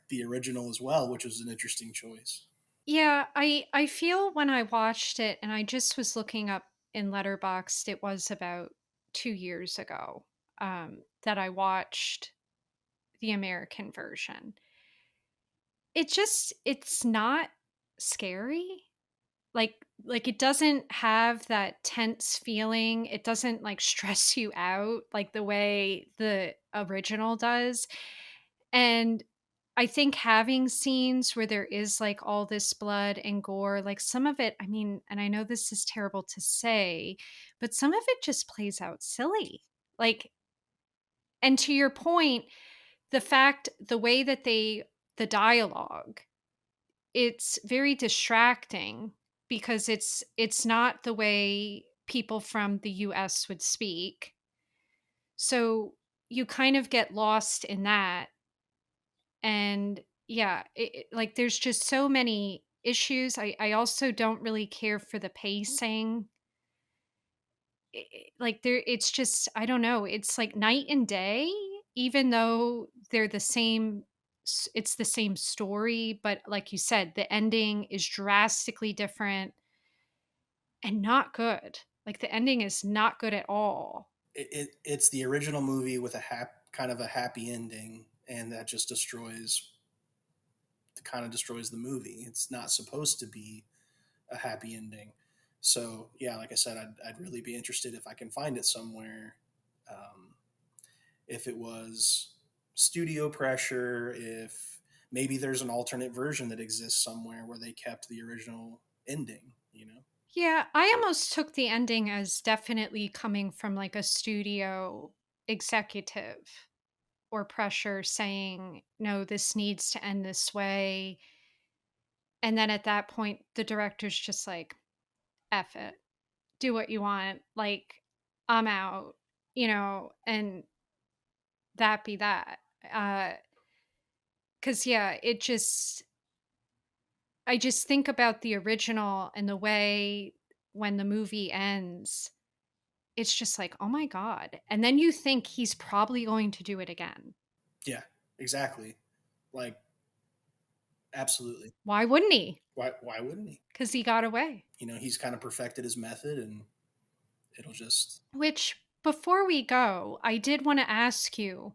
the original as well, which was an interesting choice. Yeah, I feel when I watched it, and I just was looking up in Letterboxd, it was about 2 years ago that I watched the American version. It's not scary. Like it doesn't have that tense feeling. It doesn't like stress you out like the way the original does. And I think having scenes where there is like all this blood and gore, like some of it, I mean, and I know this is terrible to say, but some of it just plays out silly. Like, and to your point, the way that the dialogue, it's very distracting because it's not the way people from the US would speak. So you kind of get lost in that. And yeah, like there's just so many issues. I also don't really care for the pacing. Like there it's just I don't know, it's like night and day even though they're the same it's the same story, but like you said, the ending is drastically different and not good. Like the ending is not good at all. It's the original movie with kind of a happy ending, and that just destroys the movie. It's not supposed to be a happy ending. So yeah, like I said, I'd really be interested if I can find it somewhere. Um, if it was studio pressure, if maybe there's an alternate version that exists somewhere where they kept the original ending, you know? Yeah, I almost took the ending as definitely coming from like a studio executive or pressure saying, no, this needs to end this way. And then at that point, the director's just like, F it, do what you want. Like, I'm out, and that be that. Cause yeah, I just think about the original and the way when the movie ends, it's just like, oh my God. And then you think he's probably going to do it again. Yeah, exactly. Like, absolutely. Why wouldn't he? Why wouldn't he? Because he got away. He's kind of perfected his method, and it'll just Which, before we go, I did want to ask you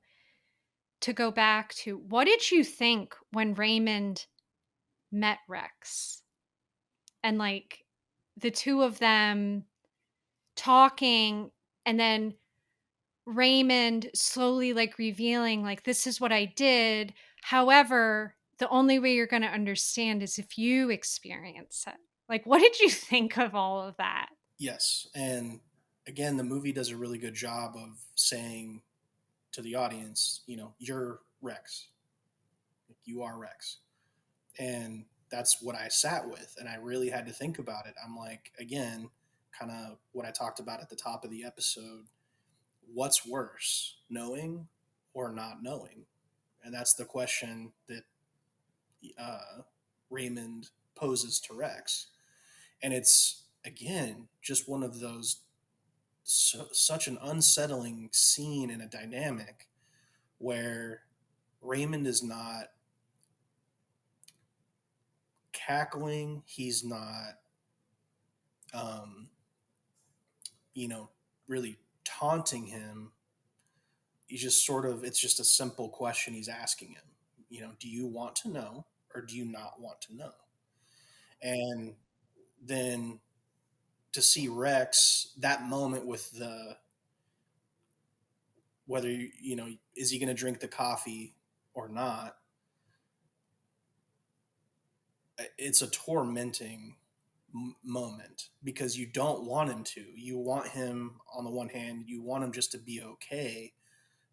to go back to what did you think when Raymond met Rex? And like the two of them talking, and then Raymond slowly like revealing, like, this is what I did. However, the only way you're going to understand is if you experience it. Like, what did you think of all of that? yes. And again, the movie does a really good job of saying to the audience, you're Rex. You are Rex. And that's what I sat with. And I really had to think about it. I'm like, again, kind of what I talked about at the top of the episode, what's worse, knowing or not knowing? And that's the question that Raymond poses to Rex. And it's, again, just one of those, such an unsettling scene and a dynamic where Raymond is not cackling, he's not, um, really taunting him. He's just sort of, it's just a simple question he's asking him. Do you want to know or do you not want to know? And then to see Rex, that moment with the, whether, is he going to drink the coffee or not? It's a tormenting moment because you don't want him to. You want him, on the one hand, you want him just to be okay,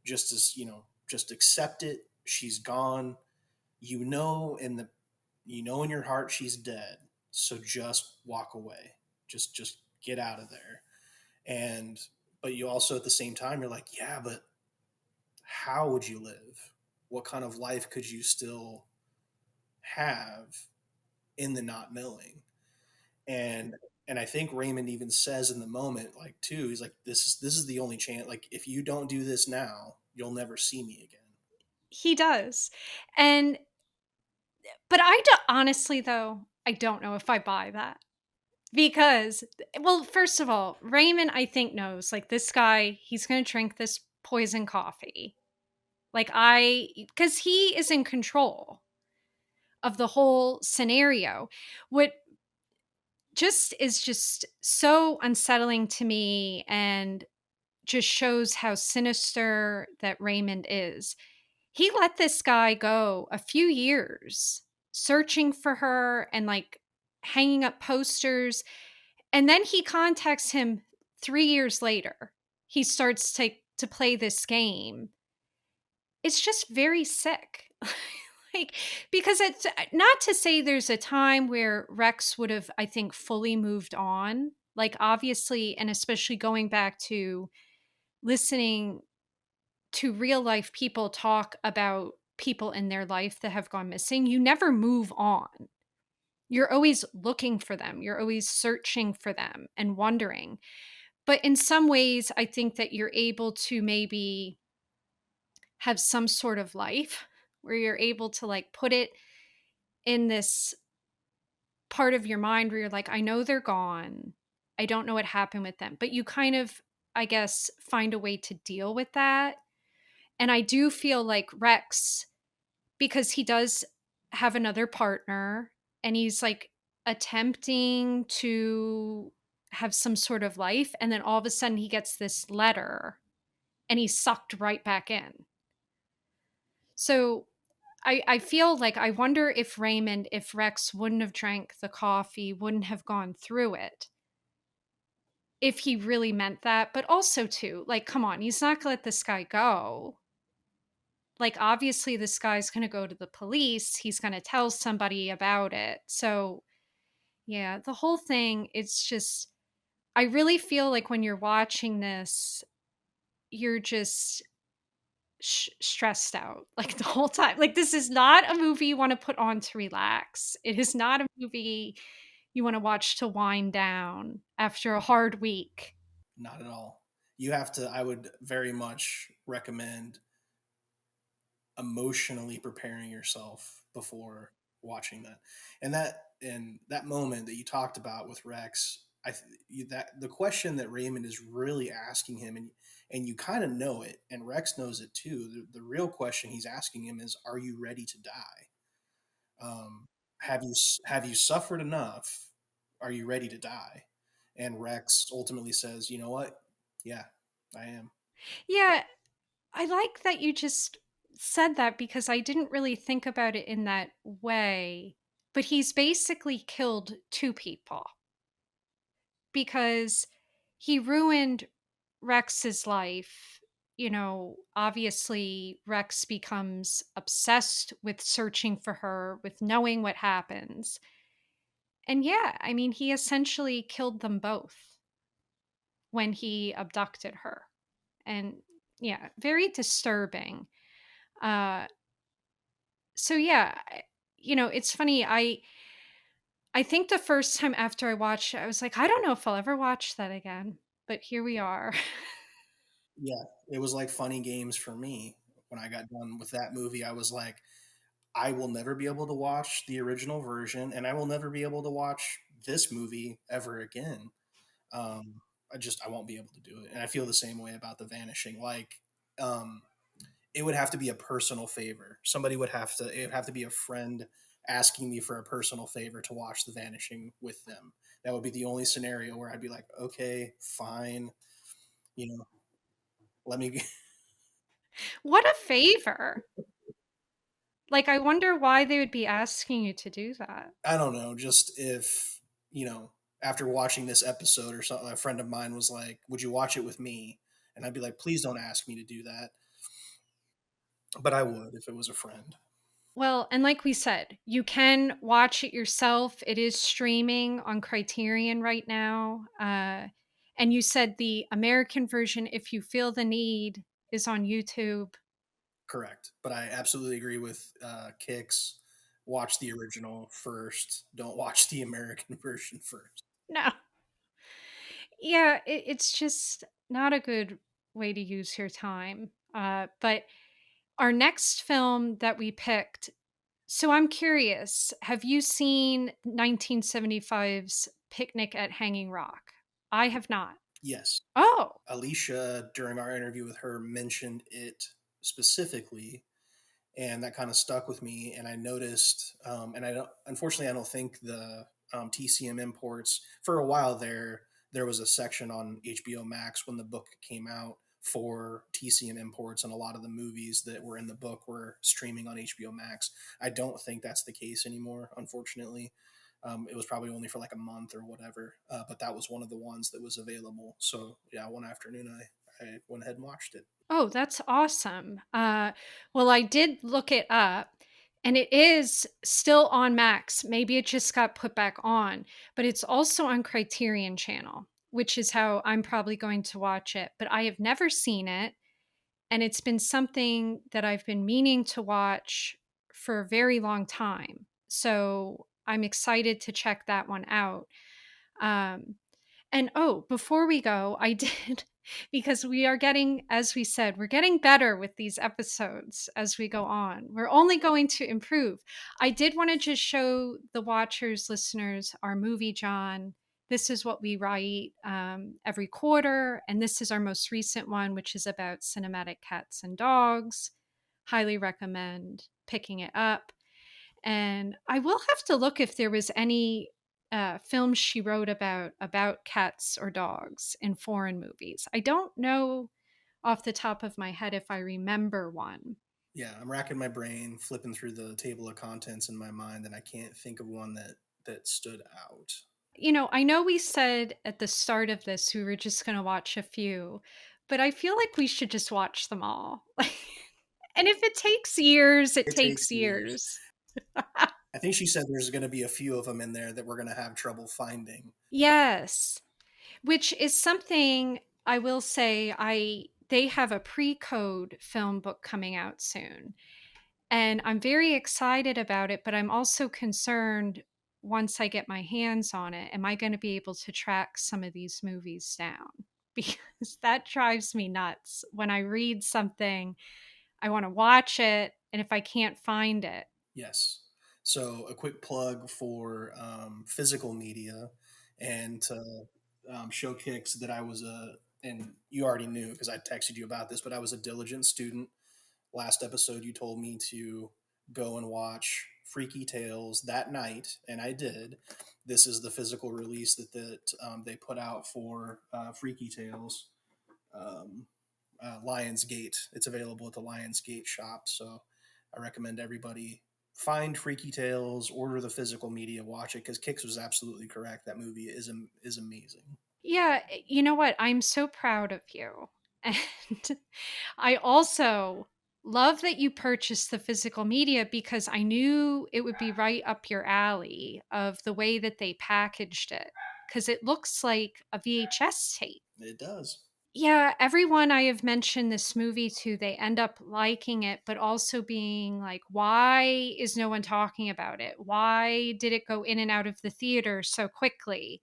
just as, just accept it. She's gone. In your heart she's dead. So just walk away. Just get out of there. And but you also at the same time you're like, yeah, but how would you live? What kind of life could you still have in the not knowing? And I think Raymond even says in the moment, like, too, he's like, this is the only chance. Like, if you don't do this now, you'll never see me again. He does. And but honestly though, I don't know if I buy that. Because, well, first of all, Raymond, I think, knows, like, this guy, he's going to drink this poison coffee. Like, because he is in control of the whole scenario. What is just so unsettling to me and just shows how sinister that Raymond is. He let this guy go a few years searching for her and, like, hanging up posters. And then he contacts him 3 years later. He starts to play this game. It's just very sick. Like, because it's not to say there's a time where Rex would have, I think, fully moved on. Like, obviously, and especially going back to listening to real life people talk about people in their life that have gone missing, you never move on. You're always looking for them. You're always searching for them and wondering. But in some ways, I think that you're able to maybe have some sort of life where you're able to, like, put it in this part of your mind where you're like, I know they're gone. I don't know what happened with them. But you kind of, I guess, find a way to deal with that. And I do feel like Rex, because he does have another partner and he's, like, attempting to have some sort of life, and then all of a sudden he gets this letter and he's sucked right back in. So I feel like, I wonder if Rex wouldn't have drank the coffee, wouldn't have gone through it, if he really meant that. But also too, like, come on, he's not gonna let this guy go. Like, obviously this guy's gonna go to the police, he's gonna tell somebody about it. So yeah, the whole thing, it's just, I really feel like when you're watching this, you're just stressed out, like, the whole time. Like, this is not a movie you want to put on to relax. It is not a movie you want to watch to wind down after a hard week. Not at all. You have to, I would very much recommend emotionally preparing yourself before watching that. And that moment that you talked about with Rex, that the question that Raymond is really asking him, and you kind of know it, and Rex knows it too. The real question he's asking him is, "Are you ready to die? Have you suffered enough? Are you ready to die?" And Rex ultimately says, "You know what? Yeah, I am." Yeah, I like that you just said that because I didn't really think about it in that way. But he's basically killed two people because he ruined Rex's life obviously Rex becomes obsessed with searching for her, with knowing what happens. And yeah, I mean, he essentially killed them both when he abducted her. And yeah, very disturbing. Uh, so yeah, it's funny. I think the first time after I watched it, I was like, I don't know if I'll ever watch that again. But here we are. Yeah, it was like funny games for me. When I got done with that movie, I was like, I will never be able to watch the original version, and I will never be able to watch this movie ever again. Um, I won't be able to do it, and I feel the same way about The Vanishing. Like, um, it would have to be a personal favor. Somebody would have to. It would have to be a friend asking me for a personal favor to watch The Vanishing with them. That would be the only scenario where I'd be like, okay, fine, you know, let me. What a favor. Like, I wonder why they would be asking you to do that. I don't know, just if, after watching this episode or something, a friend of mine was like, "Would you watch it with me?" And I'd be like, "Please don't ask me to do that." But I would if it was a friend. Well, and like we said, you can watch it yourself. It is streaming on Criterion right now. And you said the American version, if you feel the need, is on YouTube. Correct. But I absolutely agree with Kicks. Watch the original first. Don't watch the American version first. No. Yeah, it's just not a good way to use your time. But our next film that we picked, so I'm curious, have you seen 1975's Picnic at Hanging Rock? I have not. Yes. Oh, Alicia, during our interview with her, mentioned it specifically, and that kind of stuck with me. And I noticed, and I don't, unfortunately, I don't think the TCM imports for a while there was a section on HBO Max when the book came out for TCM imports, and a lot of the movies that were in the book were streaming on HBO Max. I don't think that's the case anymore, unfortunately. It was probably only for like a month or whatever, but that was one of the ones that was available. So yeah, one afternoon I went ahead and watched it. oh, that's awesome. Well, I did look it up and it is still on Max. Maybe it just got put back on, but it's also on Criterion Channel, which is how I'm probably going to watch it. But I have never seen it. And it's been something that I've been meaning to watch for a very long time. So I'm excited to check that one out. Um, and oh, before we go, I did, because we are getting, as we said, we're getting better with these episodes as we go on. We're only going to improve. I did want to just show the watchers, listeners, our MovieJawn. This is what we write every quarter. And this is our most recent one, which is about cinematic cats and dogs. Highly recommend picking it up. And I will have to look if there was any films she wrote about cats or dogs in foreign movies. I don't know off the top of my head if I remember one. Yeah, I'm racking my brain, flipping through the table of contents in my mind, and I can't think of one that stood out. I know we said at the start of this we were just going to watch a few, but I feel like we should just watch them all. And if it takes years, it It takes takes years. years. I think she said there's going to be a few of them in there that we're going to have trouble finding. Yes. Which is something I will say they have a pre-code film book coming out soon. And I'm very excited about it, but I'm also concerned once I get my hands on it, am I going to be able to track some of these movies down? Because that drives me nuts. When I read something, I want to watch it, and if I can't find it. Yes. So a quick plug for physical media, and to show Kicks that I was and you already knew because I texted you about this, but I was a diligent student. Last episode, you told me to go and watch Freaky Tales that night, and I did. This is the physical release that they put out for Freaky Tales. Um, Lionsgate. It's available at the Lionsgate shop. So I recommend everybody find Freaky Tales, order the physical media, watch it because Kix was absolutely correct. That movie is amazing. Yeah, you know what? I'm so proud of you. And I also love that you purchased the physical media because I knew it would be right up your alley of the way that they packaged it because it looks like a VHS tape. It does. Yeah, everyone I have mentioned this movie to, they end up liking it, but also being like, why is no one talking about it? Why did it go in and out of the theater so quickly?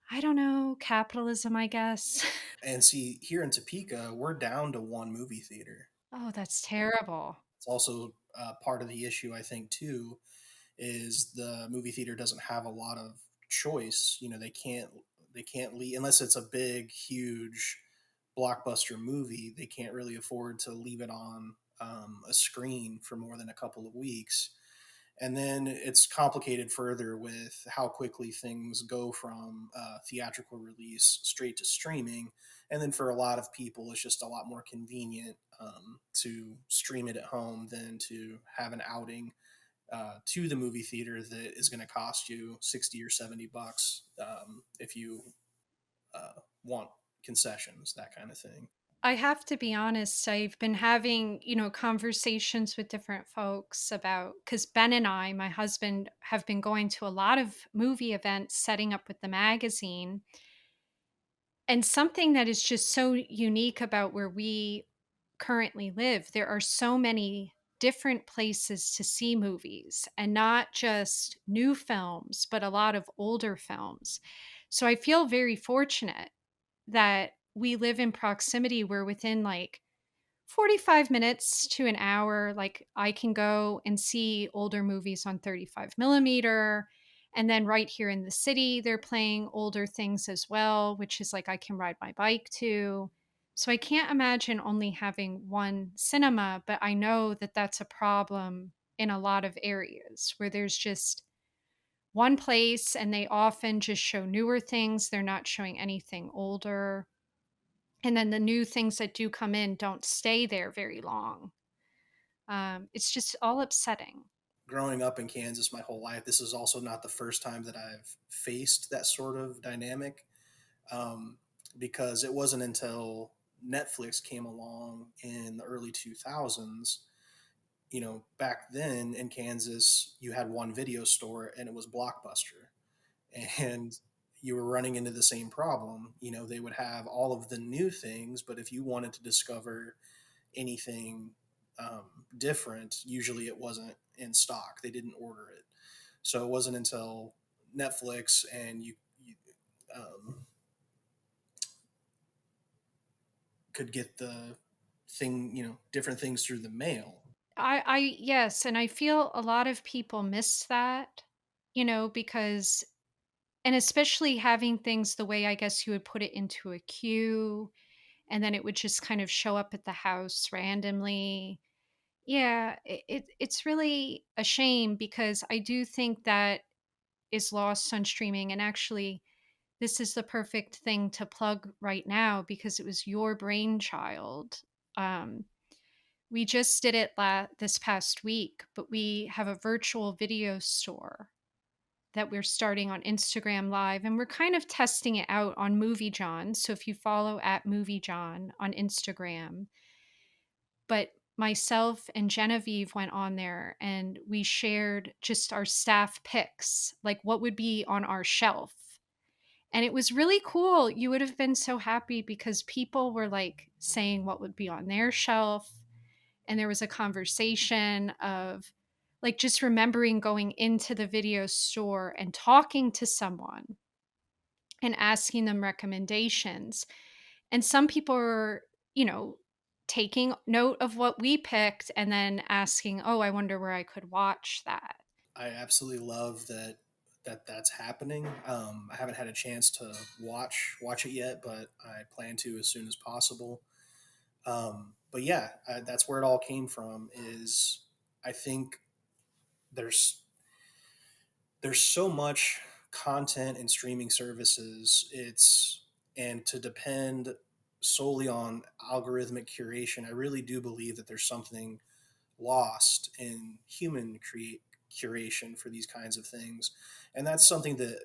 I don't know, capitalism, I guess. And see, here in Topeka, we're down to one movie theater. Oh, that's terrible. It's also part of the issue, I think, too, is the movie theater doesn't have a lot of choice. You know, they can't leave unless it's a big, huge blockbuster movie. They can't really afford to leave it on a screen for more than a couple of weeks. And then it's complicated further with how quickly things go from theatrical release straight to streaming. And then for a lot of people, it's just a lot more convenient to stream it at home than to have an outing to the movie theater that is going to cost you 60 or 70 bucks if you want concessions, that kind of thing. I have to be honest, I've been having, conversations with different folks about because Ben and I, my husband, have been going to a lot of movie events, setting up with the magazine. And something that is just so unique about where we currently live, there are so many different places to see movies and not just new films, but a lot of older films. So I feel very fortunate that we live in proximity where within like 45 minutes to an hour, like I can go and see older movies on 35 millimeter. And then right here in the city, they're playing older things as well, which is like I can ride my bike to. So I can't imagine only having one cinema, but I know that that's a problem in a lot of areas where there's just one place and they often just show newer things. They're not showing anything older. And then the new things that do come in don't stay there very long. It's just all upsetting. Growing up in Kansas my whole life, this is also not the first time that I've faced that sort of dynamic, um, because it wasn't until Netflix came along in the early 2000s. You know, back then in Kansas, you had one video store and it was Blockbuster. And you were running into the same problem. You know, they would have all of the new things, but if you wanted to discover anything different, usually it wasn't in stock. They didn't order it. So it wasn't until Netflix and you could get the thing, different things through the mail. Yes, and I feel a lot of people miss that, because, and especially having things the way I guess you would put it into a queue, and then it would just kind of show up at the house randomly. Yeah, it's really a shame because I do think that is lost on streaming. And actually, this is the perfect thing to plug right now because it was your brainchild. Um, we just did it this past week, but we have a virtual video store that we're starting on Instagram Live, and we're kind of testing it out on MovieJawn. So if you follow at MovieJawn on Instagram, but myself and Genevieve went on there and we shared just our staff picks, like what would be on our shelf. And it was really cool. You would have been so happy because people were like saying what would be on their shelf. And there was a conversation of like just remembering going into the video store and talking to someone and asking them recommendations. And some people were, you know, taking note of what we picked and then asking, oh, I wonder where I could watch that. I absolutely love that's happening. I haven't had a chance to watch it yet, but I plan to as soon as possible. But yeah, that's where it all came from. Is I think there's there's so much content and streaming services. And to depend solely on algorithmic curation, I really do believe that there's something lost in human curation for these kinds of things. And that's something that,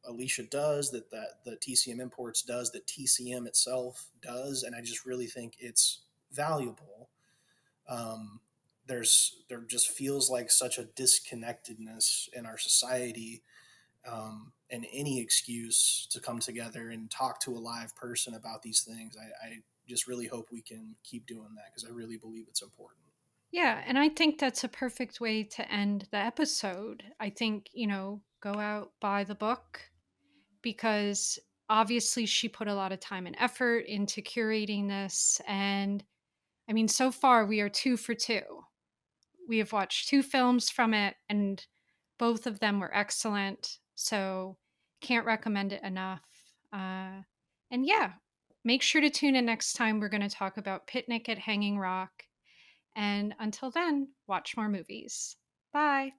Alicia does, that the TCM Imports does, that TCM itself does. And I just really think it's valuable. Um, there just feels like such a disconnectedness in our society, and any excuse to come together and talk to a live person about these things. I just really hope we can keep doing that, because I really believe it's important. Yeah, and I think that's a perfect way to end the episode. I think, go out, buy the book, because obviously she put a lot of time and effort into curating this. And I mean, so far we are 2 for 2. We have watched 2 films from it, and both of them were excellent. So can't recommend it enough. And yeah, make sure to tune in next time. We're going to talk about Picnic at Hanging Rock. And until then, watch more movies. Bye.